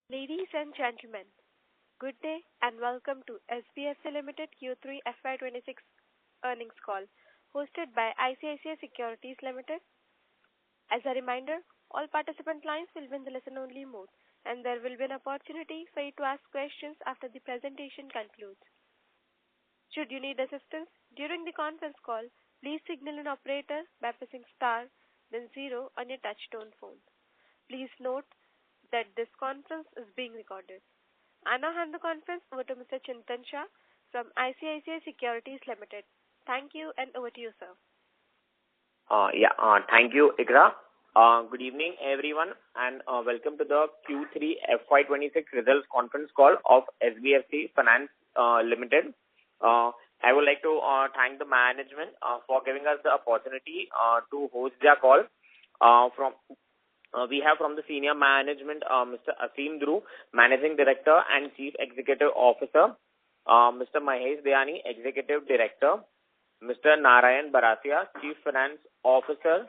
Ladies and gentlemen, good day and welcome to SBFC Limited Q3FY26 earnings call hosted by ICICI Securities Limited. As a reminder, all participant lines will be in the listen-only mode and there will be an opportunity for you to ask questions after the presentation concludes. Should you need assistance during the conference call, please signal an operator by pressing star then 0 on your touch-tone phone. Please note that this conference is being recorded. I now hand the conference over to Mr. Chintan Shah from ICICI Securities Limited. Thank you and over to you, sir. Thank you, Ikra. Good evening, everyone, and welcome to the Q3FY26 results conference call of SBFC Finance Limited. I would like to thank the management for giving us the opportunity to host their call. We have from the senior management, Mr. Aseem Dhru, Managing Director and Chief Executive Officer, Mr. Mahesh Dayani, Executive Director, Mr. Narayan Barasia, Chief Finance Officer,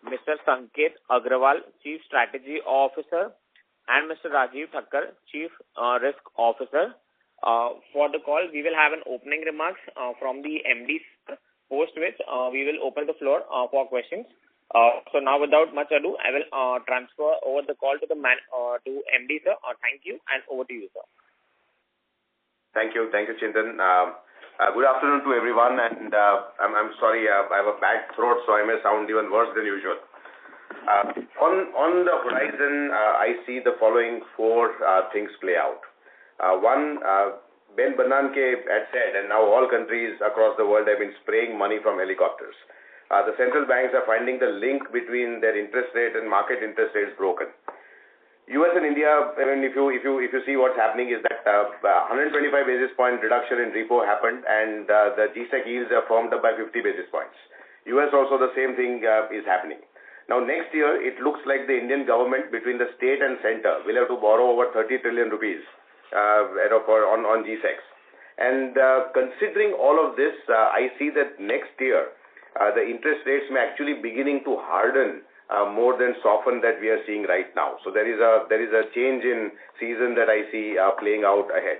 Mr. Sanket Agrawal, Chief Strategy Officer, and Mr. Rajiv Thakkar, Chief Risk Officer. For the call, we will have an opening remarks from the MD, post which we will open the floor for questions. So now, without much ado, I will transfer over the call to MD, sir. Thank you, and over to you, sir. Thank you, Chintan. Good afternoon to everyone, and I'm sorry, I have a bad throat, so I may sound even worse than usual. On the horizon, I see the following four things play out. One, Ben Bernanke had said, and now all countries across the world have been spraying money from helicopters. The central banks are finding the link between their interest rate and market interest rates broken. US and India, I mean, if you see what's happening is that 125 basis point reduction in repo happened, and the G-Sec yields are firmed up by 50 basis points. US also the same thing is happening. Now next year, it looks like the Indian government between the state and center will have to borrow over 30 trillion rupees on G-Secs. And considering all of this, I see that next year, the interest rates may actually beginning to harden more than soften that we are seeing right now. So there is a change in season that I see playing out ahead.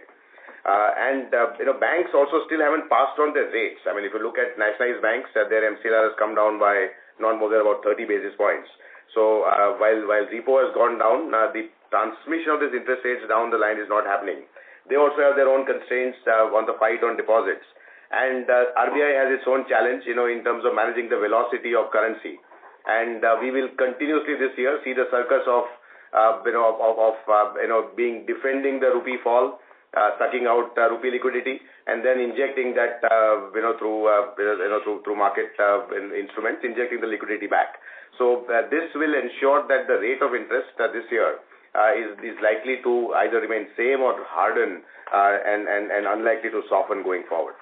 Banks also still haven't passed on their rates. I mean, if you look at nationalized banks, their MCLR has come down by not more than about 30 basis points. So while repo has gone down, the transmission of these interest rates down the line is not happening. They also have their own constraints on the fight on deposits. And RBI has its own challenge, in terms of managing the velocity of currency. And we will continuously this year see the circus of defending the rupee fall, sucking out rupee liquidity, and then injecting that through market instruments, injecting the liquidity back. So this will ensure that the rate of interest this year is likely to either remain same or harden and unlikely to soften going forward.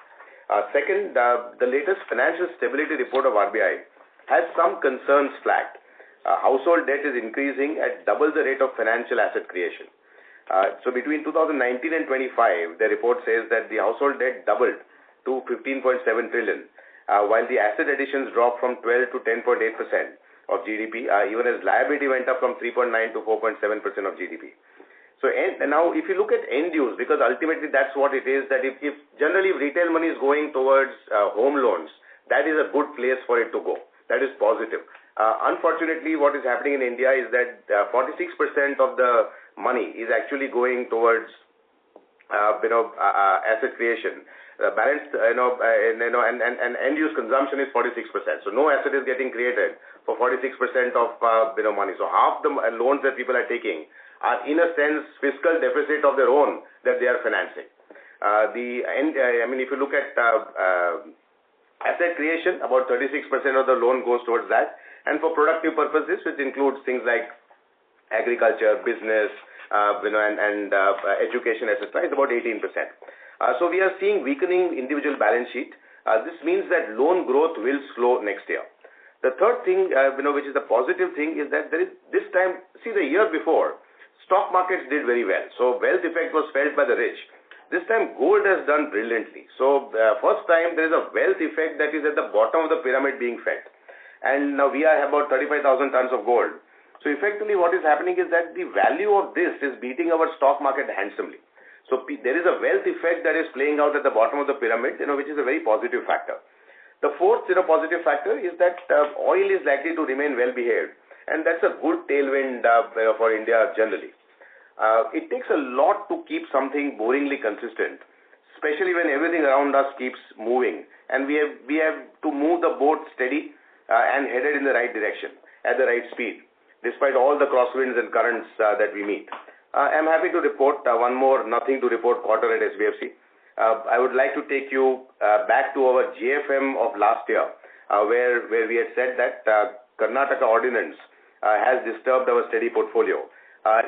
Second, the latest financial stability report of RBI has some concerns flagged. Household debt is increasing at double the rate of financial asset creation. So between 2019 and 25, the report says that the household debt doubled to 15.7 trillion, while the asset additions dropped from 12 to 10.8% of GDP, even as liability went up from 3.9 to 4.7% of GDP. So now if you look at end use, because ultimately that's what it is, that if generally retail money is going towards home loans, that is a good place for it to go. That is positive. Unfortunately, what is happening in India is that 46% of the money is actually going towards asset creation. Balanced, and end use consumption is 46%. So no asset is getting created for 46% of money. So half the loans that people are taking are in a sense fiscal deficit of their own that they are financing. If you look at asset creation, about 36% of the loan goes towards that, and for productive purposes, which includes things like agriculture, business, and education, etc., is about 18%. So we are seeing weakening individual balance sheet. This means that loan growth will slow next year. The third thing, which is the positive thing, is that there is this time, see the year before, stock markets did very well. So wealth effect was felt by the rich. This time gold has done brilliantly. So first time there is a wealth effect that is at the bottom of the pyramid being felt. And now we have about 35,000 tons of gold. So effectively what is happening is that the value of this is beating our stock market handsomely. So there is a wealth effect that is playing out at the bottom of the pyramid, which is a very positive factor. The fourth, positive factor is that oil is likely to remain well behaved, and that's a good tailwind for India generally. It takes a lot to keep something boringly consistent, especially when everything around us keeps moving, and we have to move the boat steady and headed in the right direction at the right speed, despite all the crosswinds and currents that we meet. I'm happy to report one more nothing to report quarter at SBFC. I would like to take you back to our GFM of last year, where we had said that Karnataka ordinance has disturbed our steady portfolio.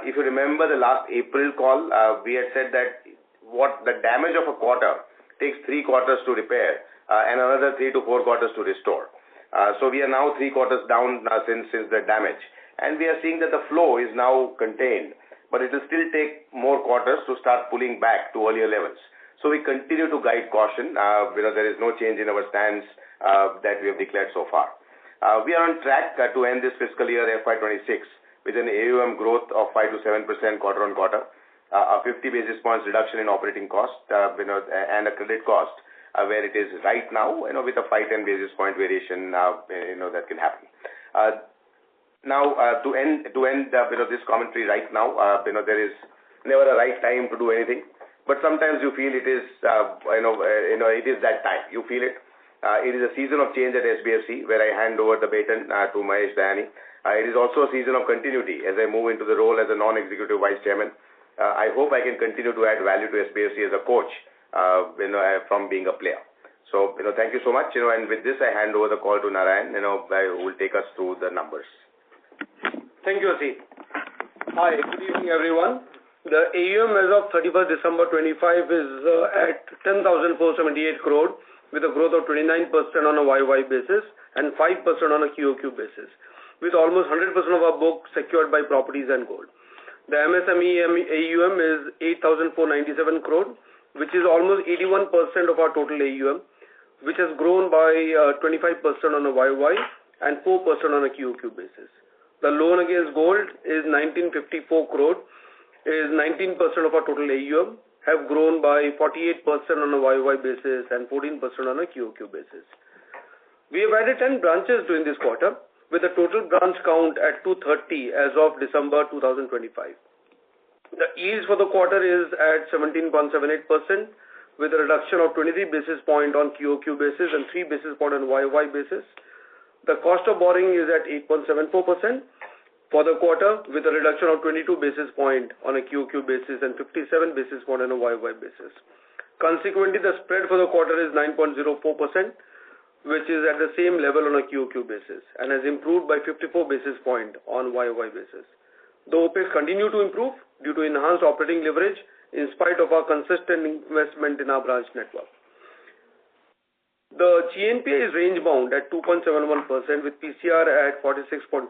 If you remember the last April call, we had said that what the damage of a quarter takes 3 quarters to repair and another 3 to 4 quarters to restore. So we are now 3 quarters down since the damage, and we are seeing that the flow is now contained, but it will still take more quarters to start pulling back to earlier levels. So we continue to guide caution. There is no change in our stance that we have declared so far. We are on track to end this fiscal year FY26 with an AUM growth of 5 to 7% quarter on quarter, a 50 basis points reduction in operating cost, and a credit cost where it is right now, with a 5-10 basis point variation, that can happen. Now, to end this commentary right now, there is never a right time to do anything, but sometimes you feel it is, it is that time. You feel it. It is a season of change at SBFC, where I hand over the baton to Mahesh Dayani. It is also a season of continuity as I move into the role as a non-executive vice chairman. I hope I can continue to add value to SBFC as a coach, from being a player. So, thank you so much. And with this, I hand over the call to Narayan, who will take us through the numbers. Thank you, Aseem. Hi, good evening, everyone. The AUM as of 31st December 25 is at 10,478 crore with a growth of 29% on a YY basis and 5% on a QOQ basis, with almost 100% of our book secured by properties and gold. The MSME AUM is 8,497 crore, which is almost 81% of our total AUM, which has grown by 25% on a YY and 4% on a QOQ basis. The loan against gold is 1954 crore, is 19% of our total AUM, have grown by 48% on a YY basis and 14% on a QOQ basis. We have added 10 branches during this quarter, with a total branch count at 230 as of December 2025. The yields for the quarter is at 17.78%, with a reduction of 23 basis point on QOQ basis and 3 basis point on YY basis. The cost of borrowing is at 8.74% for the quarter, with a reduction of 22 basis point on a QOQ basis and 57 basis point on a YY basis. Consequently, the spread for the quarter is 9.04%, which is at the same level on a QOQ basis and has improved by 54 basis point on YY basis. The OPEX continue to improve due to enhanced operating leverage in spite of our consistent investment in our branch network. The GNPA is range bound at 2.71% with PCR at 46.2%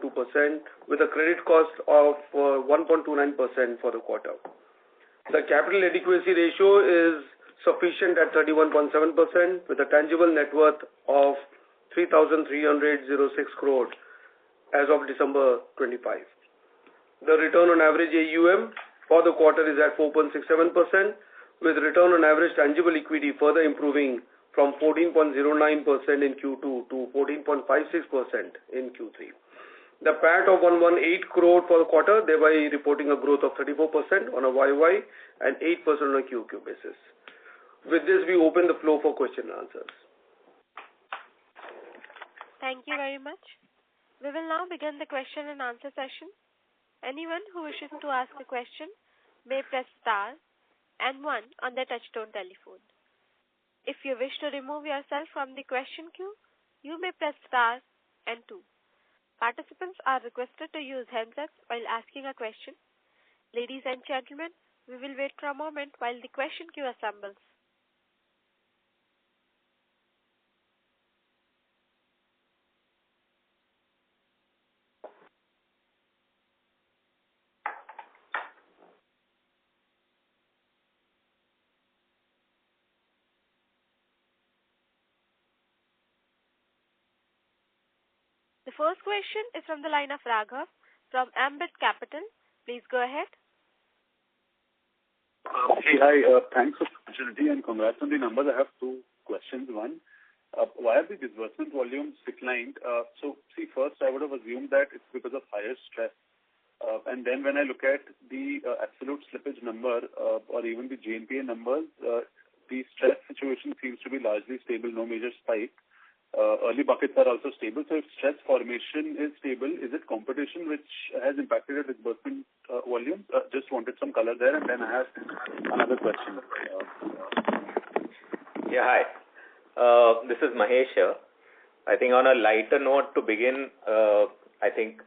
with a credit cost of 1.29% for the quarter. The capital adequacy ratio is sufficient at 31.7% with a tangible net worth of 3,306 crore as of December 25. The return on average AUM for the quarter is at 4.67% with return on average tangible equity further improving from 14.09% in Q2 to 14.56% in Q3. The PAT of 118 crore for the quarter, thereby reporting a growth of 34% on a YY and 8% on a QQ basis. With this, we open the floor for question and answers. Thank you very much. We will now begin the question and answer session. Anyone who wishes to ask a question may press star and 1 on their touchtone telephone. If you wish to remove yourself from the question queue, you may press star and 2. Participants are requested to use handsets while asking a question. Ladies and gentlemen, we will wait for a moment while the question queue assembles. The first question is from the line of Raghav from Ambit Capital. Please go ahead. Hey, hi. Thanks for the opportunity and congrats on the numbers. I have two questions. One, why have the disbursement volumes declined? First, I would have assumed that it's because of higher stress. And then when I look at the absolute slippage number or even the GNPA numbers, the stress situation seems to be largely stable, no major spike. Early buckets are also stable. So if stress formation is stable, is it competition which has impacted your disbursement volume? Just wanted some color there, and then I have another question. Yeah, hi. This is Mahesh here. I think on a lighter note to begin, I think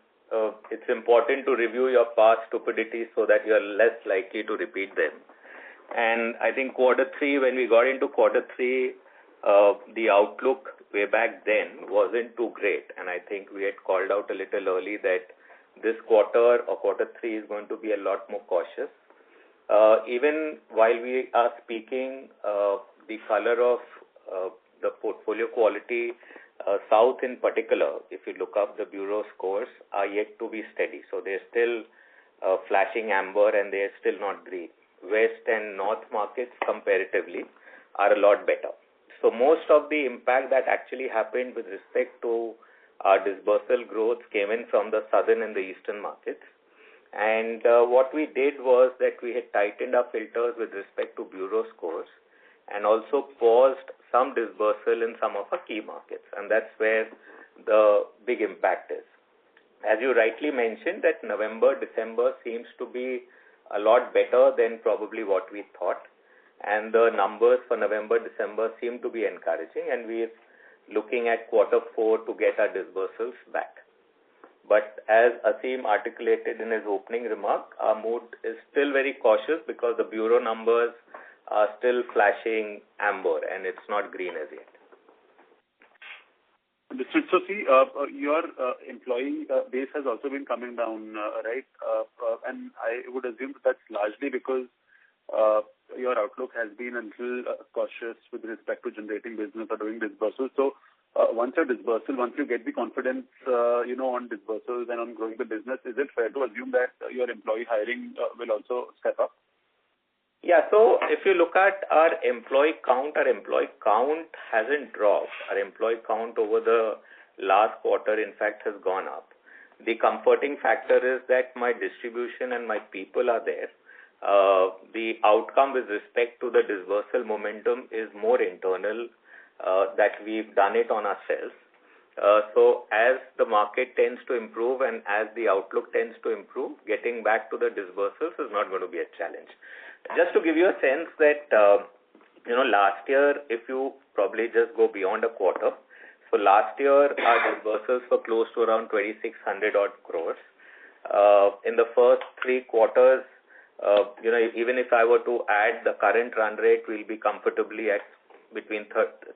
it's important to review your past stupidities so that you're less likely to repeat them. And I think quarter three, when we got into quarter three, the outlook way back then wasn't too great. And I think we had called out a little early that this quarter or quarter three is going to be a lot more cautious. Even while we are speaking, the color of the portfolio quality, South in particular, if you look up the bureau scores, are yet to be steady. So they're still flashing amber and they're still not green. West and North markets comparatively are a lot better. So most of the impact that actually happened with respect to our disbursal growth came in from the southern and the eastern markets. And what we did was that we had tightened our filters with respect to bureau scores and also paused some disbursal in some of our key markets. And that's where the big impact is. As you rightly mentioned, that November, December seems to be a lot better than probably what we thought. And the numbers for November, December seem to be encouraging, and we're looking at quarter four to get our disbursals back. But as Aseem articulated in his opening remark, our mood is still very cautious because the bureau numbers are still flashing amber and it's not green as yet. Understood. So your employee base has also been coming down, right? And I would assume that's largely because your outlook has been a little cautious with respect to generating business or doing disbursals. So once you get the confidence, on disbursals and on growing the business, is it fair to assume that your employee hiring will also step up? Yeah, so if you look at our employee count hasn't dropped. Our employee count over the last quarter, in fact, has gone up. The comforting factor is that my distribution and my people are there. The outcome with respect to the disbursal momentum is more internal, that we've done it on ourselves. So as the market tends to improve and as the outlook tends to improve, getting back to the disbursals is not going to be a challenge. Just to give you a sense that, last year, if you probably just go beyond a quarter, so last year our disbursals were close to around 2,600 odd crores. In the first three quarters, even if I were to add the current run rate, we'll be comfortably at between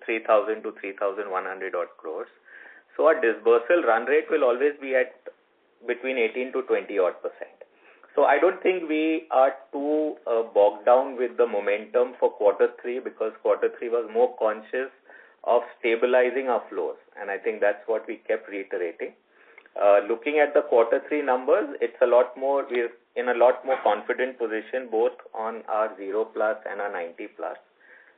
3,000 to 3,100 odd crores. So our disbursal run rate will always be at between 18 to 20 odd %. So I don't think we are too bogged down with the momentum for quarter three because quarter three was more conscious of stabilizing our flows. And I think that's what we kept reiterating. Looking at the quarter three numbers, we're in a lot more confident position both on our 0+ and our 90+,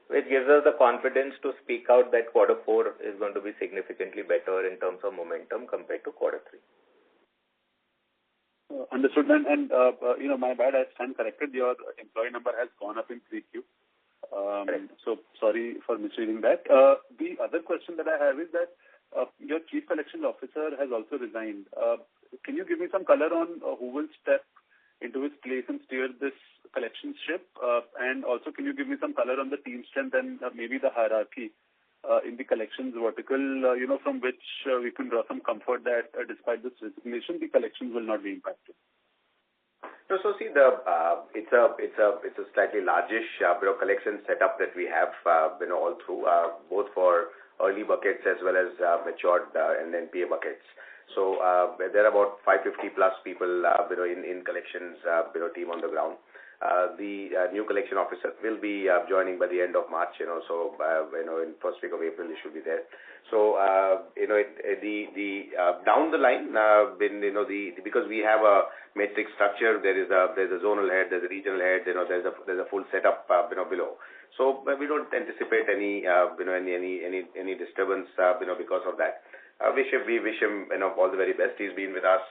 which gives us the confidence to speak out that quarter four is going to be significantly better in terms of momentum compared to quarter three. Understood. And my bad, I stand corrected. Your employee number has gone up in 3Q. So sorry for misreading that. The other question that I have is that your Chief Collection Officer has also resigned. Can you give me some color on who will step into his place and steer this collection ship? And also, can you give me some color on the team strength and maybe the hierarchy in the collections vertical, from which we can draw some comfort that despite this resignation, the collections will not be impacted? No, so see, it's a slightly largish collection setup that we have all through, both for early buckets as well as matured and NPA buckets. So there are about 550 plus people in collections team on the ground. the new collection officer will be joining by the end of March. So in first week of April he should be there. So down the line, because we have a matrix structure, there's a zonal head, there's a regional head, there's a full setup below. So we don't anticipate any any disturbance because of that. We wish him all the very best. He's been with us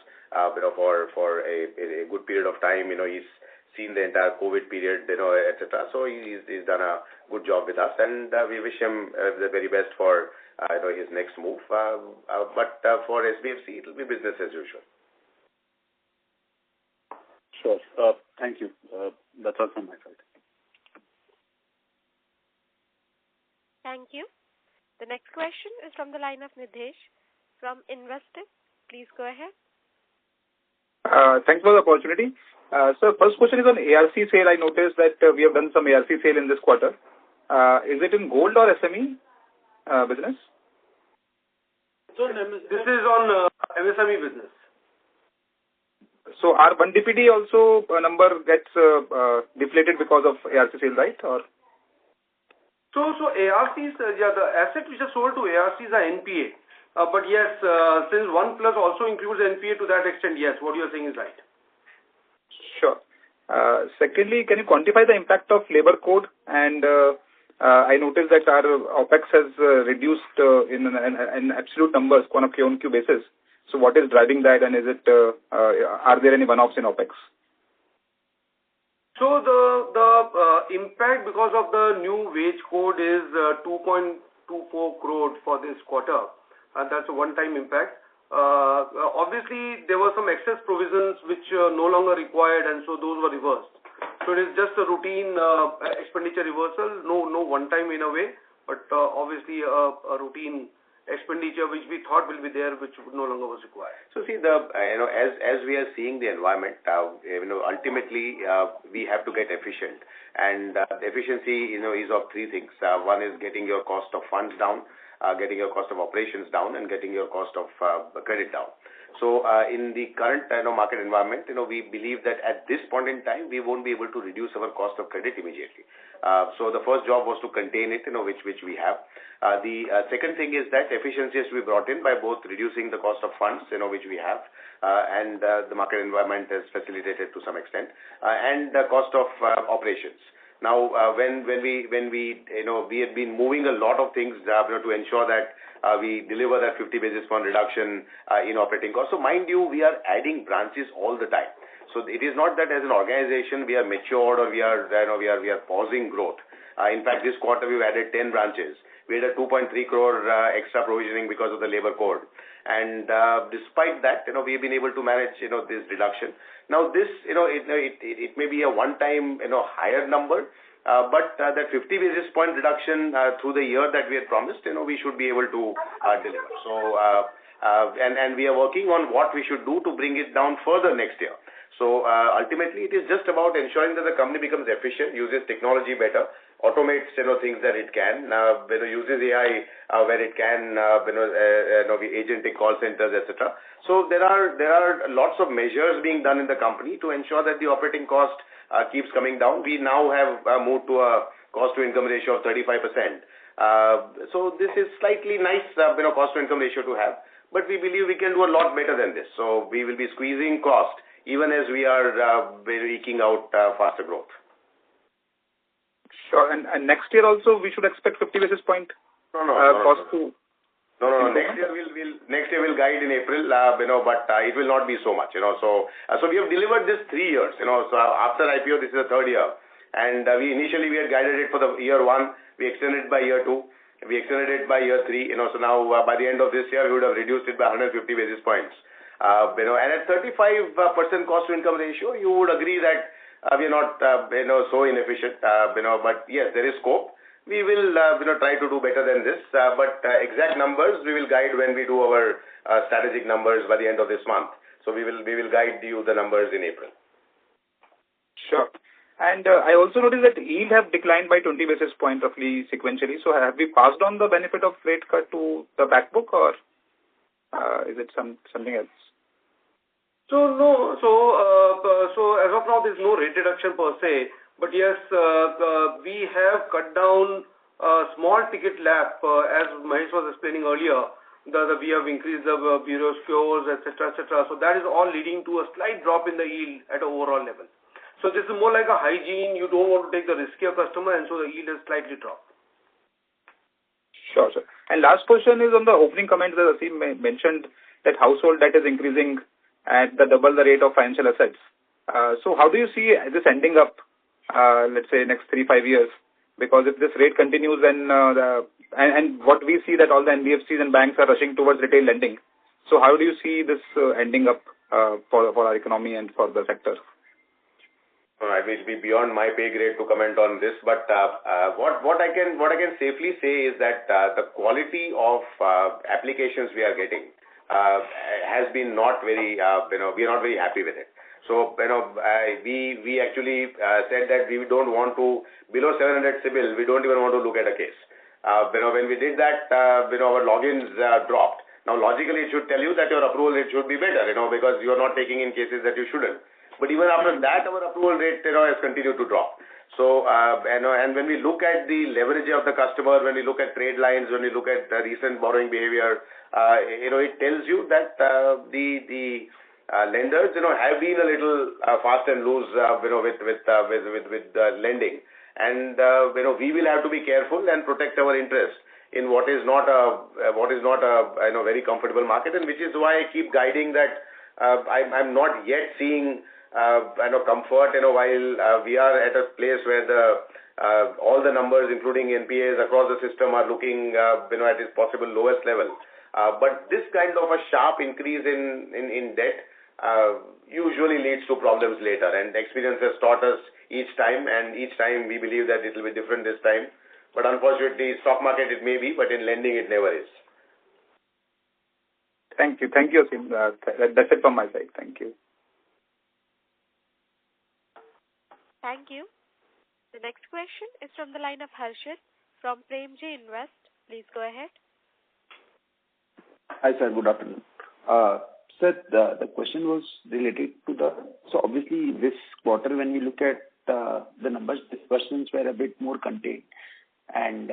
for a good period of time. He's seen the entire COVID period, etc. So he's done a good job with us, and we wish him the very best for his next move. But for SBFC, it will be business as usual. Sure. Thank you. That's all from my side. Thank you. The next question is from the line of Nidhesh from Investec. Please go ahead. Thanks for the opportunity. So first question is on ARC sale. I noticed that we have done some ARC sale in this quarter. Is it in gold or SME business? This is on MSME business. So our 1 DPD also number gets deflated because of ARC sale, right? Or So ARCs, the assets which are sold to ARCs are NPA. But yes, since 1+ also includes NPA to that extent, yes, what you are saying is right. Sure. Secondly, can you quantify the impact of labor code? And I noticed that our OPEX has reduced in absolute numbers on a Q-on-Q basis. So what is driving that, and is it are there any one-offs in OPEX? So the impact because of the new wage code is 2.24 crore for this quarter, and that's a one-time impact. Obviously, there were some excess provisions which are no longer required, and so those were reversed. So it is just a routine expenditure reversal, no one-time in a way, but obviously a routine expenditure which we thought will be there, which no longer was required. So see, as we are seeing the environment, ultimately we have to get efficient, and the efficiency is of three things. One is getting your cost of funds down, getting your cost of operations down, and getting your cost of credit down. So in the current market environment, we believe that at this point in time, we won't be able to reduce our cost of credit immediately. So the first job was to contain it, which we have. The second thing is that efficiency has to be brought in by both reducing the cost of funds, which we have, and the market environment has facilitated to some extent, and the cost of operations. Now, when we had been moving a lot of things to ensure that we deliver that 50 basis point reduction in operating costs. So mind you, we are adding branches all the time. So it is not that as an organization we are matured or we are pausing growth. In fact, this quarter we've added 10 branches. We had a 2.3 crore extra provisioning because of the labor code, and despite that, we've been able to manage this reduction. Now this it may be a one-time higher number, but that 50 basis point reduction through the year that we had promised, we should be able to deliver. So and we are working on what we should do to bring it down further next year. So ultimately, it is just about ensuring that the company becomes efficient, uses technology better, automates things that it can, uses AI where it can, agentic call centers, etc. So there are lots of measures being done in the company to ensure that the operating cost keeps coming down. We now have moved to a cost to income ratio of 35%. So this is slightly nice, cost to income ratio to have, but we believe we can do a lot better than this. So we will be squeezing cost even as we are eking out faster growth. Sure. And next year also we should expect 50 basis point cost to. No. Next year we'll guide in April, but it will not be so much, So we have delivered this 3 years, So after IPO, this is the third year, and we had guided it for the year 1. We extended it by year 2. We extended it by year 3, So now by the end of this year, we would have reduced it by 150 basis points. And at 35% cost to income ratio, you would agree that we are not, so inefficient, but yes, there is scope. We will, try to do better than this, but exact numbers we will guide when we do our strategic numbers by the end of this month. So we will guide you the numbers in April. Sure. And I also noticed that yield have declined by 20 basis points roughly sequentially. So have we passed on the benefit of rate cut to the back book, or is it something else? No. So as of now, there's no rate reduction per se. But yes, we have cut down small ticket LAP, as Mahesh was explaining earlier. We have increased the bureau scores, etc., etc. So that is all leading to a slight drop in the yield at an overall level. So this is more like a hygiene. You don't want to take the riskier customer, and so the yield has slightly dropped. Sure, sir. And last question is on the opening comment that Aseem mentioned that household debt is increasing at double the rate of financial assets. So how do you see this ending up, let's say, next 3-5 years? Because if this rate continues, then and what we see that all the NBFCs and banks are rushing towards retail lending. So how do you see this ending up for our economy and for the sector? It will be beyond my pay grade to comment on this, but what I can safely say is that the quality of applications we are getting has been not very, we are not very happy with it. So, we actually said that we don't want to, below 700 CIBIL, we don't even want to look at a case. When we did that, our logins dropped. Now, logically, it should tell you that your approval rate should be better, because you are not taking in cases that you shouldn't. But even after that, our approval rate, has continued to drop. So, and when we look at the leverage of the customer, when we look at trade lines, when we look at recent borrowing behavior, it tells you that the lenders, have been a little fast and loose, with lending, and we will have to be careful and protect our interest in what is not a very comfortable market, and which is why I keep guiding that I'm not yet seeing comfort, while we are at a place where all the numbers, including NPAs across the system, are looking, at its possible lowest level. But this kind of a sharp increase in debt usually leads to problems later, and experience has taught us each time, and each time we believe that it will be different this time. But unfortunately, stock market it may be, but in lending it never is. Thank you, Aseem. That's it from my side. Thank you. Thank you. The next question is from the line of Harshit from Premji Invest. Please go ahead. Hi, sir. Good afternoon. Sir, the question was related to so obviously this quarter when we look at the numbers, disbursements were a bit more contained. And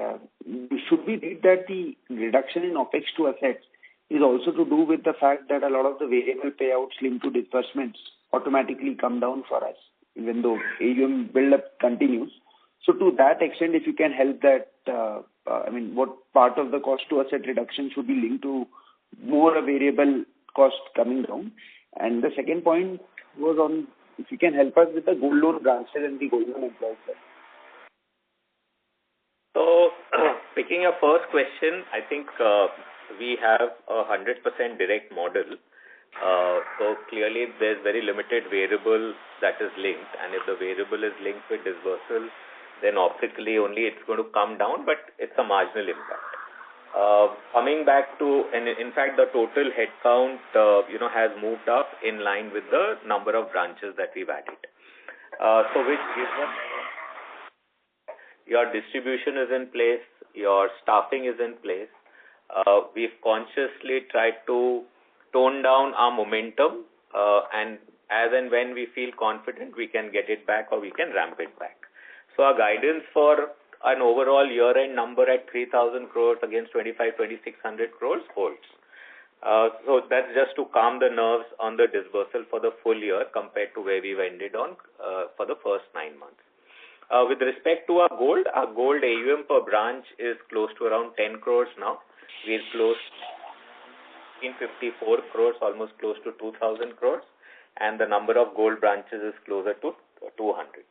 should we read that the reduction in OPEX to assets is also to do with the fact that a lot of the variable payouts linked to disbursements automatically come down for us, even though AUM build-up continues? So to that extent, if you can help that, what part of the cost to asset reduction should be linked to more a variable cost coming down? And the second point was on, if you can help us with the gold loan branches and the gold loan employees. So, picking your first question, I think we have a 100% direct model. So clearly there's very limited variable that is linked, and if the variable is linked with disbursal, then optically only it's going to come down, but it's a marginal impact. Coming back to, and in fact the total headcount, has moved up in line with the number of branches that we've added. So which gives us, your distribution is in place, your staffing is in place. We've consciously tried to tone down our momentum, and as and when we feel confident, we can get it back or we can ramp it back. So our guidance for an overall year-end number at 3,000 crores against 2,600 crores holds. So that's just to calm the nerves on the disbursal for the full year compared to where we've ended on for the first 9 months. With respect to our gold AUM per branch is close to around 10 crores now. We're close in 54 crores, almost close to 2,000 crores, and the number of gold branches is closer to 200.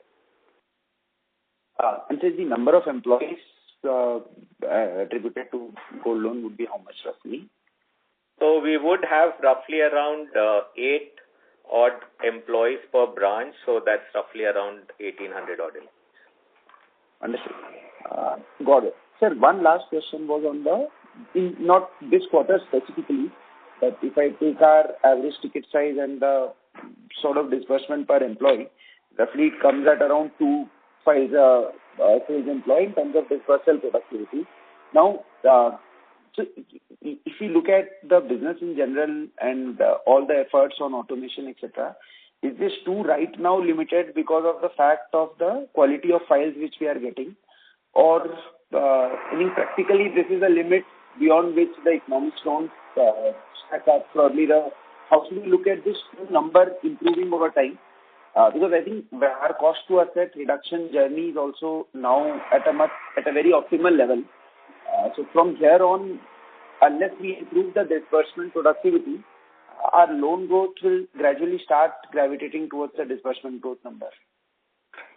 And so the number of employees attributed to gold loan would be how much roughly? So we would have roughly around 8 odd employees per branch, so that's roughly around 1,800 odd employees. Understood. Got it. Sir, one last question was on not this quarter specifically, but if I take our average ticket size and the sort of disbursement per employee, roughly it comes at around 2 sales employee in terms of disbursal productivity. Now, So if you look at the business in general and all the efforts on automation, etc., is this too right now limited because of the fact of the quality of files which we are getting? Or, I mean, practically this is a limit beyond which the economics don't stack up? Probably how should we look at this number improving over time? Because I think our cost to asset reduction journey is also now at a very optimal level. So from here on, unless we improve the disbursement productivity, our loan growth will gradually start gravitating towards the disbursement growth number.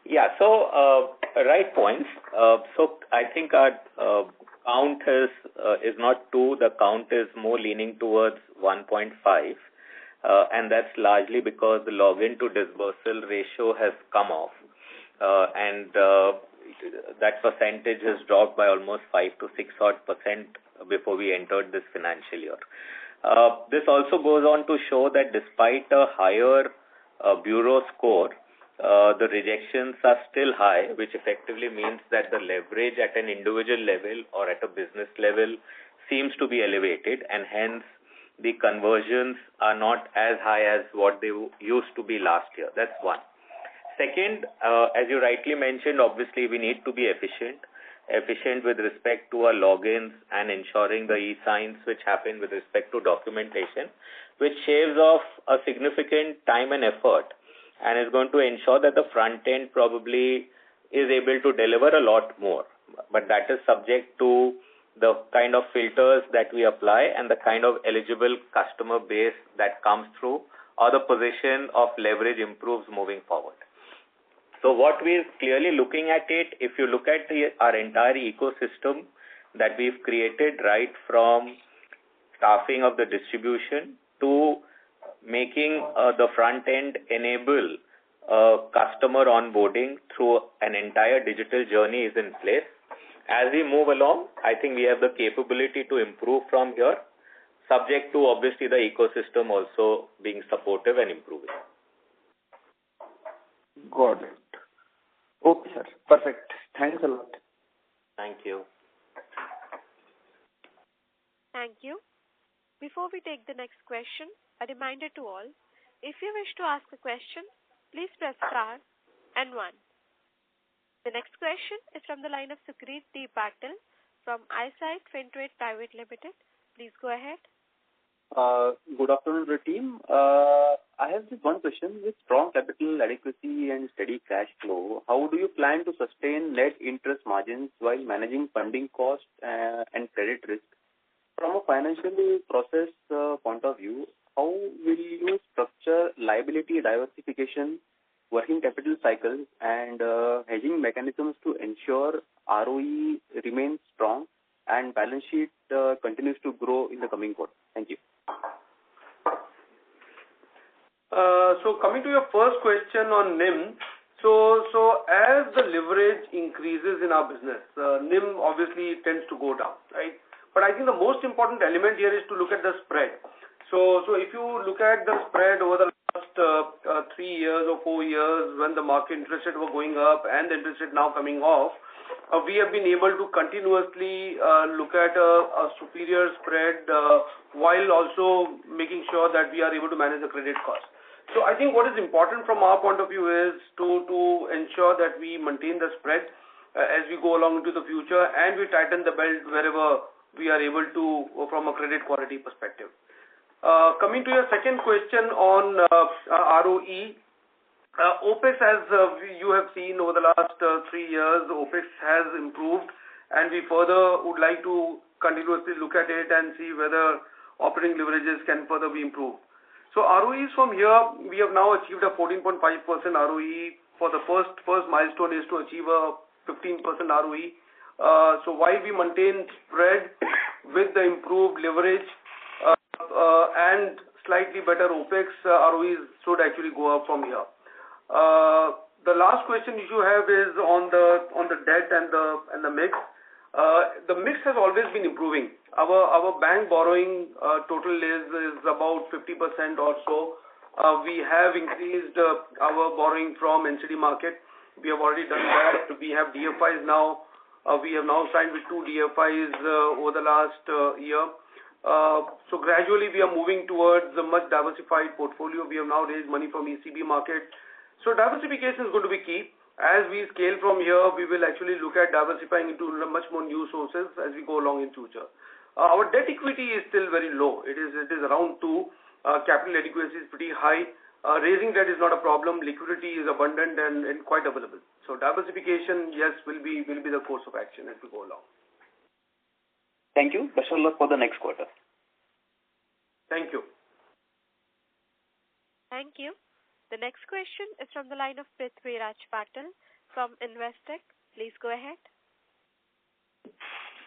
Yeah, so right points. So I think our count is not 2. The count is more leaning towards 1.5, and that's largely because the login to disbursal ratio has come off, and that percentage has dropped by almost 5 to 6% before we entered this financial year. This also goes on to show that despite a higher bureau score, the rejections are still high, which effectively means that the leverage at an individual level or at a business level seems to be elevated, and hence the conversions are not as high as what they used to be last year. That's one. Second, as you rightly mentioned, obviously we need to be efficient with respect to our logins and ensuring the e-signs which happen with respect to documentation, which shaves off a significant time and effort and is going to ensure that the front end probably is able to deliver a lot more. But that is subject to the kind of filters that we apply and the kind of eligible customer base that comes through, or the position of leverage improves moving forward. So what we're clearly looking at it, if you look at our entire ecosystem that we've created, right from staffing of the distribution to making the front end enable customer onboarding through an entire digital journey is in place. As we move along, I think we have the capability to improve from here, subject to obviously the ecosystem also being supportive and improving. Got it. Okay, sir. Perfect. Thanks a lot. Thank you. Thank you. Before we take the next question, a reminder to all, if you wish to ask a question, please press star and 1. The next question is from the line of Sukrit D. Patil from Eyesight Fintrade Private Limited. Please go ahead. Good afternoon to the team. I have just one question. With strong capital adequacy and steady cash flow, how do you plan to sustain net interest margins while managing funding costs and credit risk? From a financial process point of view, how will you structure liability diversification, working capital cycles, and hedging mechanisms to ensure ROE remains strong and balance sheet continues to grow in the coming quarter? Thank you. So coming to your first question on NIM, so as the leverage increases in our business, NIM obviously tends to go down, right? But I think the most important element here is to look at the spread. So if you look at the spread over the last 3 years or 4 years, when the market interest rate were going up and the interest rate now coming off, we have been able to continuously look at a superior spread while also making sure that we are able to manage the credit cost. So I think what is important from our point of view is to ensure that we maintain the spread as we go along into the future, and we tighten the belt wherever we are able to from a credit quality perspective. Coming to your second question on ROE, OPEX, as you have seen over the last 3 years, OPEX has improved, and we further would like to continuously look at it and see whether operating leverages can further be improved. So ROEs from here, we have now achieved a 14.5% ROE. For the first milestone is to achieve a 15% ROE. So while we maintain spread with the improved leverage and slightly better OPEX, ROEs should actually go up from here. The last question you have is on the debt and the mix. The mix has always been improving. Our bank borrowing total is about 50% or so. We have increased our borrowing from NCD market. We have already done that. We have DFIs now We have now signed with 2 DFIs over the last year. So gradually we are moving towards a much diversified portfolio. We have now raised money from ECB market. So diversification is going to be key. As we scale from here, we will actually look at diversifying into much more new sources as we go along in future. Our debt equity is still very low. It is around 2. Capital adequacy is pretty high. Raising debt is not a problem. Liquidity is abundant and quite available. So diversification, yes, will be the course of action as we go along. Thank you. Best of luck for the next quarter. Thank you. Thank you. The next question is from the line of Q3FY26 Patil from Investec. Please go ahead.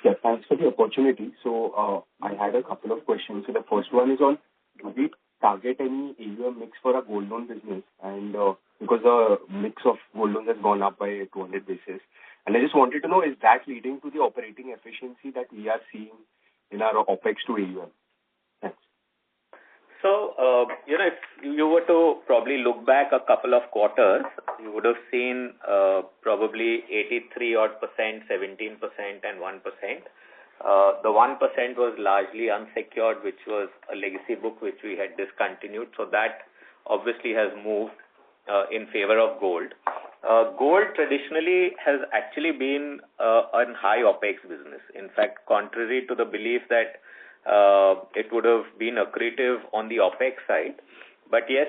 Yeah, thanks for the opportunity. So I had a couple of questions. So the first one is on, do we target any AUM mix for a gold loan business? And because the mix of gold loans has gone up by 200 basis. And I just wanted to know, is that leading to the operating efficiency that we are seeing in our OPEX to AUM? Thanks. So, if you were to probably look back a couple of quarters, you would have seen probably 83 odd %, 17% and 1%. The 1% was largely unsecured, which was a legacy book which we had discontinued. So that obviously has moved in favor of gold. Gold traditionally has actually been a high OPEX business. In fact, contrary to the belief that it would have been accretive on the OPEX side. But yes,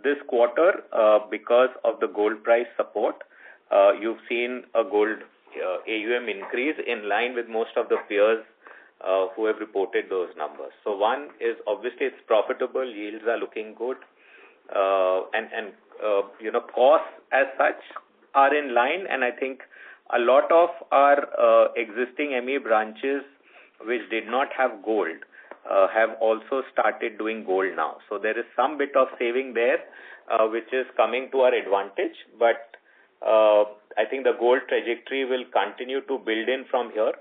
this quarter, because of the gold price support, you've seen a gold AUM increase in line with most of the peers who have reported those numbers. So one is obviously it's profitable, yields are looking good, and costs as such are in line. And I think a lot of our existing ME branches which did not have gold have also started doing gold now. So there is some bit of saving there which is coming to our advantage. But I think the gold trajectory will continue to build in from here.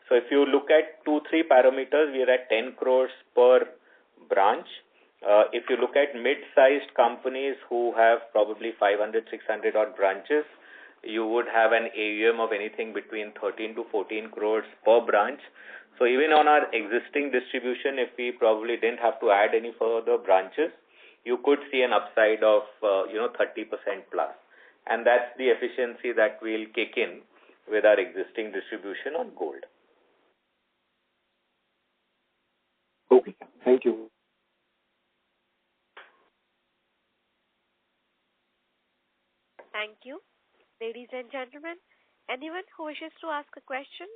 So if you look at 2-3 parameters, we are at 10 crores per branch. If you look at mid-sized companies who have probably 500, 600 odd branches, you would have an AUM of anything between 13 to 14 crores per branch. So even on our existing distribution, if we probably didn't have to add any further branches, you could see an upside of 30% plus. And that's the efficiency that we'll kick in with our existing distribution on gold. Okay, thank you. Thank you. Ladies and gentlemen, anyone who wishes to ask a question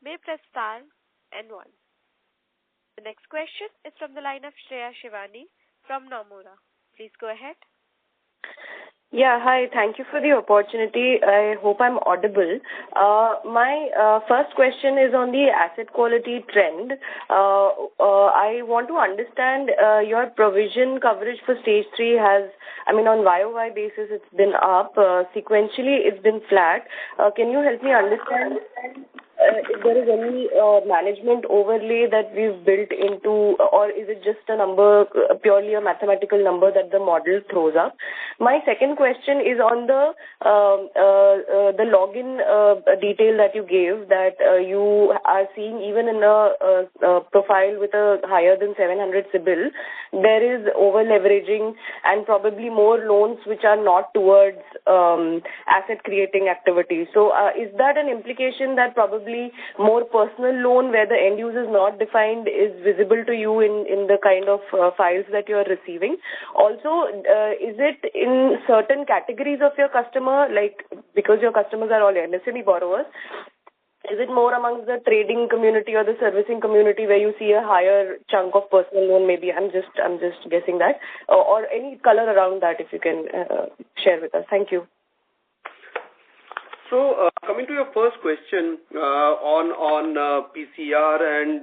may press star and 1. The next question is from the line of Shreya Shivani from Nomura. Please go ahead. Yeah, hi. Thank you for the opportunity. I hope I'm audible. My first question is on the asset quality trend. I want to understand your provision coverage for stage 3 has, on YOY basis, it's been up. Sequentially, it's been flat. Can you help me understand if there is any management overlay that we've built into, or is it just a number, purely a mathematical number that the model throws up? My second question is on the login detail that you gave, that you are seeing even in a profile with a higher than 700 CIBIL, there is over leveraging and probably more loans which are not towards asset creating activities. So is that an implication that probably more personal loan where the end user is not defined is visible to you in the kind of files that you are receiving? Also, is it in certain categories of your customer, like because your customers are all MSME borrowers, is it more amongst the trading community or the servicing community where you see a higher chunk of personal loan? Maybe I'm just guessing that, or any color around that if you can share with us. Thank you. So coming to your first question on PCR and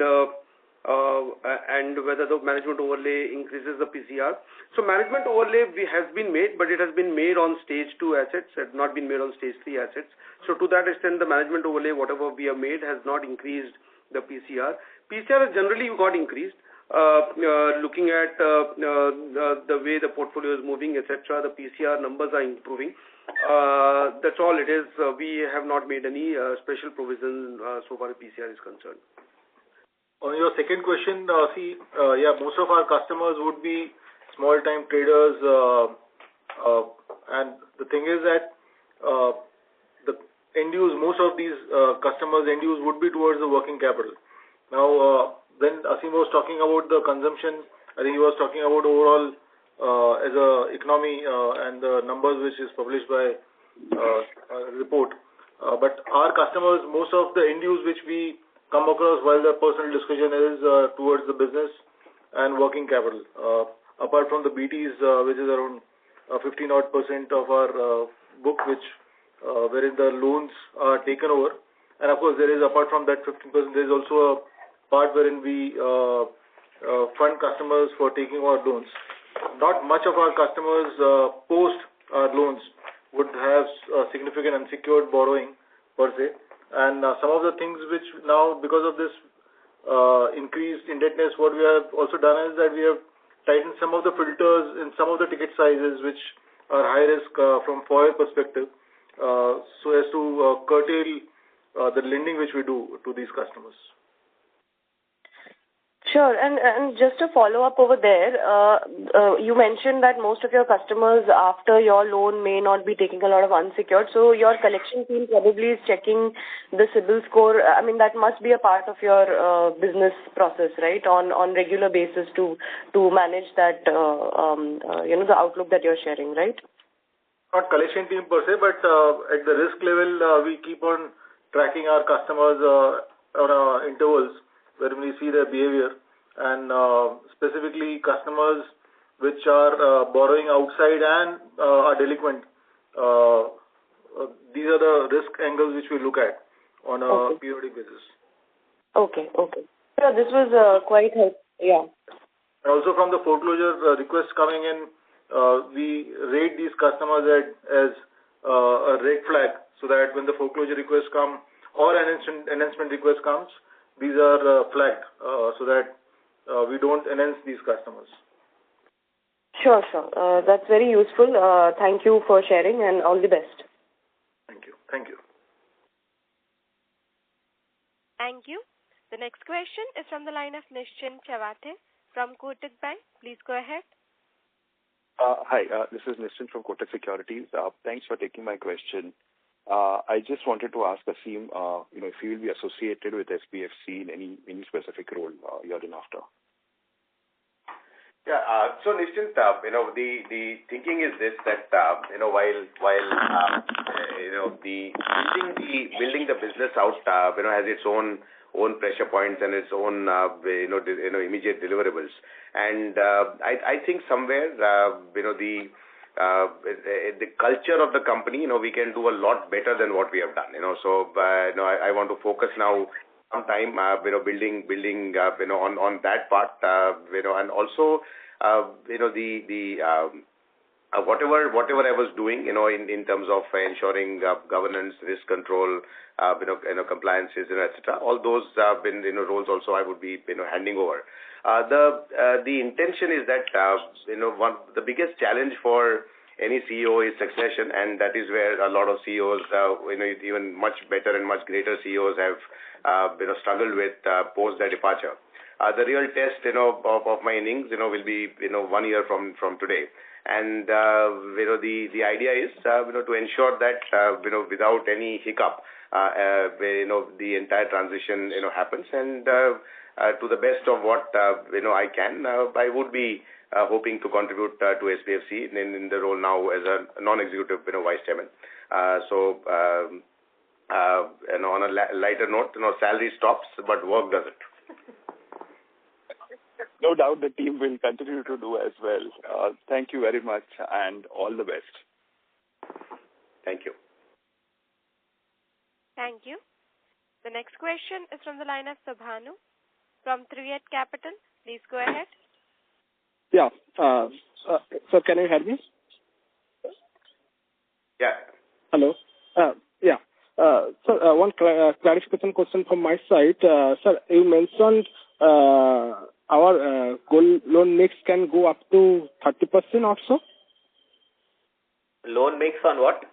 whether the management overlay increases the PCR. So management overlay has been made, but it has been made on stage 2 assets, it has not been made on stage 3 assets. So to that extent, the management overlay, whatever we have made, has not increased the PCR. PCR has generally got increased. Looking at the way the portfolio is moving, etc., the PCR numbers are improving. That's all it is. We have not made any special provision so far as PCR is concerned. On your second question, most of our customers would be small-time traders, and the thing is that the end use, most of these customers' end use would be towards the working capital. Now, when Aseem was talking about the consumption, I think he was talking about overall as a economy and the numbers which is published by a report. But our customers, most of the end use which we come across while the personal discussion is towards the business and working capital. Apart from the BTs, which is around 15% of our book, which wherein the loans are taken over, and of course there is, apart from that 15%, there is also a part wherein we fund customers for taking our loans. Not much of our customers post our loans would have significant unsecured borrowing per se. And some of the things which now, because of this increased indebtedness, what we have also done is that we have tightened some of the filters in some of the ticket sizes which are high risk from FOIR perspective, so as to curtail the lending which we do to these customers. Sure. And just to follow up over there, you mentioned that most of your customers after your loan may not be taking a lot of unsecured. So your collection team probably is checking the CIBIL score. I mean, that must be a part of your business process, right? On regular basis to manage that, the outlook that you're sharing, right? Not collection team per se, but at the risk level, we keep on tracking our customers on intervals where we see their behavior, and specifically customers which are borrowing outside and are delinquent. These are the risk angles which we look at on a periodic basis. Okay. So this was quite helpful. Yeah. And also from the foreclosure requests coming in, we rate these customers as a red flag, so that when the foreclosure requests come or an enhancement request comes, these are flagged so that we don't enhance these customers. Sure. That's very useful. Thank you for sharing and all the best. Thank you. Thank you. The next question is from the line of Nischint Chawathe from Kotak Bank. Please go ahead. Hi, this is Nischint from Kotak Securities. Thanks for taking my question. I just wanted to ask Aseem, if he will be associated with SBFC in any specific role year and after. Yeah. So Nischint, the thinking is this, that while building the business out has its own pressure points and its own immediate deliverables, and I think somewhere the culture of the company, we can do a lot better than what we have done. So I want to focus now some time, building on that part, and also whatever I was doing, in terms of ensuring governance, risk control, compliances, etc. All those roles also I would be handing over. The intention is that the biggest challenge for any CEO is succession, and that is where a lot of CEOs, even much better and much greater CEOs have struggled with post their departure. The real test of my innings will be 1 year from today, and the idea is to ensure that without any hiccup the entire transition happens, and to the best of what I can, I would be hoping to contribute to SBFC in the role now as a non-executive vice chairman. So on a lighter note, salary stops, but work doesn't. No doubt the team will continue to do as well. Thank you very much and all the best. Thank you. Thank you. The next question is from the line of Subhanu from Q3FY26 Capital. Please go ahead. Yeah. Sir, can you hear me? Yeah. Hello. Yeah. So one clarification question from my side. Sir, you mentioned our gold loan mix can go up to 30% also? Loan mix on what?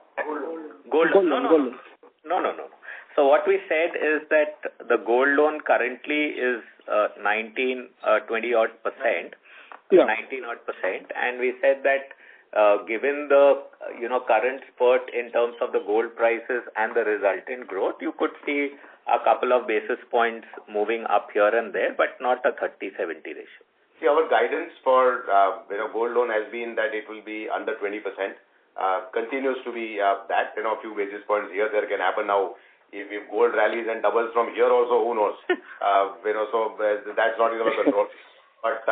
Gold loan. No. So what we said is that the gold loan currently is 20 odd percent, 19 odd percent, and we said that given the current spurt in terms of the gold prices and the resultant growth, you could see a couple of basis points moving up here and there, but not a 30-70 ratio. See, our guidance for gold loan has been that it will be under 20%. Continues to be that. A few basis points here there can happen now. If gold rallies and doubles from here also, who knows? So that's not in our control. But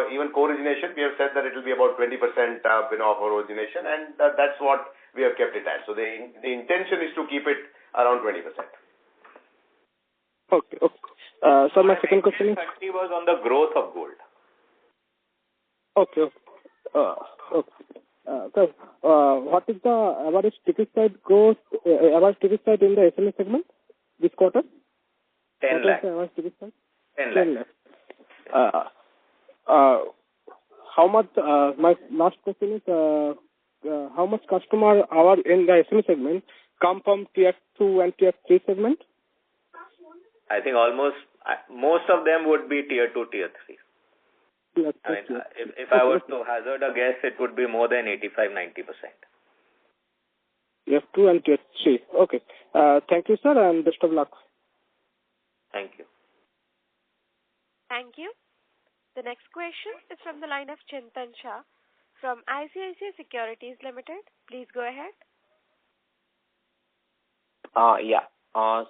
even co-origination, we have said that it will be about 20% of our origination, and that's what we have kept it at. So the intention is to keep it around 20%. Okay. So my second question is... was on the growth of gold. Okay. So, what is the average ticket size growth, average ticket size in the SME segment this quarter? 10 lakh. Average ticket size? 10 lakh. How much, my last question is, how much customer are in the SME segment come from tier 2 and tier 3 segment? I think most of them would be tier 2, tier 3. I mean, if I were to hazard a guess, it would be more than 85-90%. Tier 2 and tier 3. Okay. Thank you, sir, and best of luck. Thank you. Thank you. The next question is from the line of Chintan Shah from ICICI Securities Limited. Please go ahead.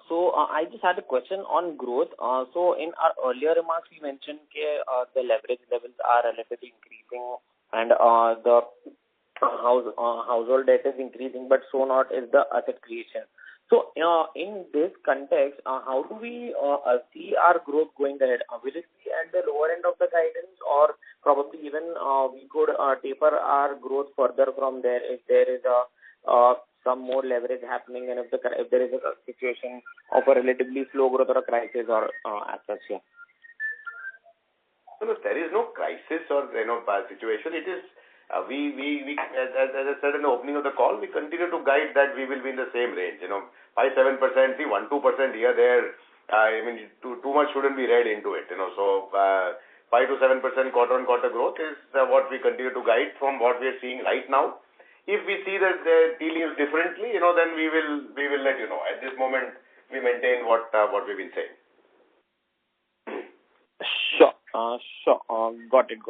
So I just had a question on growth. So in our earlier remarks, we mentioned the leverage levels are relatively increasing and the household debt is increasing, but so not is the asset creation. So in this context, how do we see our growth going ahead? Will it be at the lower end of the guidance, or probably even we could taper our growth further from there if there is some more leverage happening, and if there is a situation of a relatively slow growth or a crisis or as such? Yeah. No, there is no crisis or situation. It is we as I said in the opening of the call, we continue to guide that we will be in the same range. 5-7%, 1-2% here there. I mean, too much shouldn't be read into it. So 5 to 7% quarter-on-quarter growth is what we continue to guide from what we are seeing right now. If we see that the deal is differently, then we will let you know. At this moment, we maintain what we've been saying. Sure. Got it.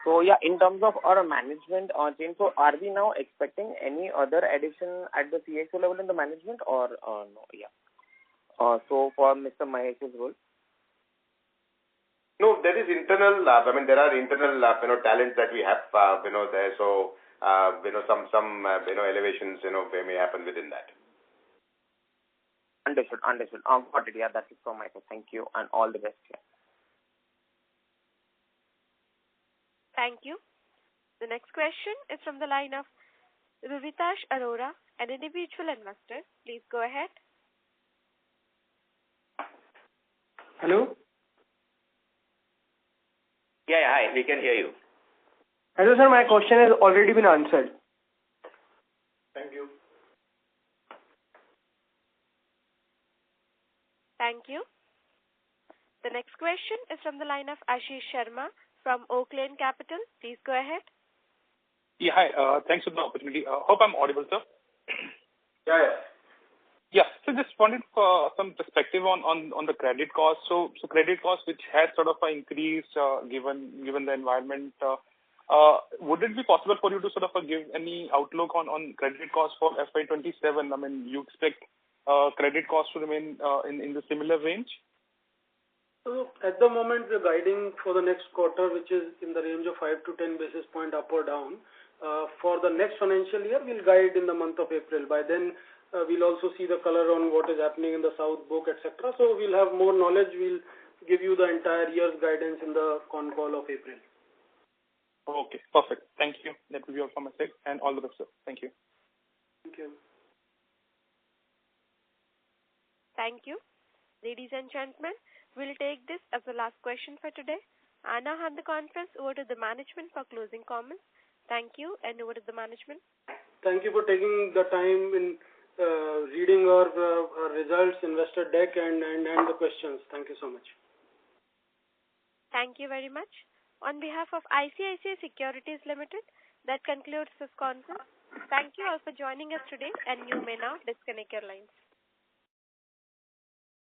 So yeah, in terms of our management change, so are we now expecting any other addition at the CXO level in the management, or no? Yeah. So for Mr. Mahesh's role. No, there is internal. There are internal talents that we have there. So some elevations may happen within that. Understood. Got it. Yeah, that's it from my side. Thank you and all the best. Yeah. Thank you. The next question is from the line of Ruvitash Arora, an individual investor. Please go ahead. Hello. Yeah, hi, we can hear you. Hello, sir. My question has already been answered. Thank you. Thank you. The next question is from the line of Ashish Sharma from Oaklane Capital. Please go ahead. Yeah, hi. Thanks for the opportunity. Hope I'm audible, sir. Yeah. So just wanted some perspective on the credit cost. So credit cost, which has sort of increased given the environment, would it be possible for you to sort of give any outlook on credit cost for FY27? I mean, you expect credit cost to remain in the similar range? So at the moment, we're guiding for the next quarter, which is in the range of 5 to 10 basis point up or down. For the next financial year, we'll guide in the month of April. By then, we'll also see the color on what is happening in the South book, etc. So we'll have more knowledge. We'll give you the entire year's guidance in the con call of April. Okay, perfect. Thank you. That will be all from my side, and all the best, sir. Thank you. Thank you. Thank you. Ladies and gentlemen, we'll take this as the last question for today. I now hand the conference over to the management for closing comments. Thank you, and over to the management. Thank you for taking the time in reading our results, investor deck, and the questions. Thank you so much. Thank you very much. On behalf of ICICI Securities Limited, that concludes this conference. Thank you all for joining us today, and you may now disconnect your lines.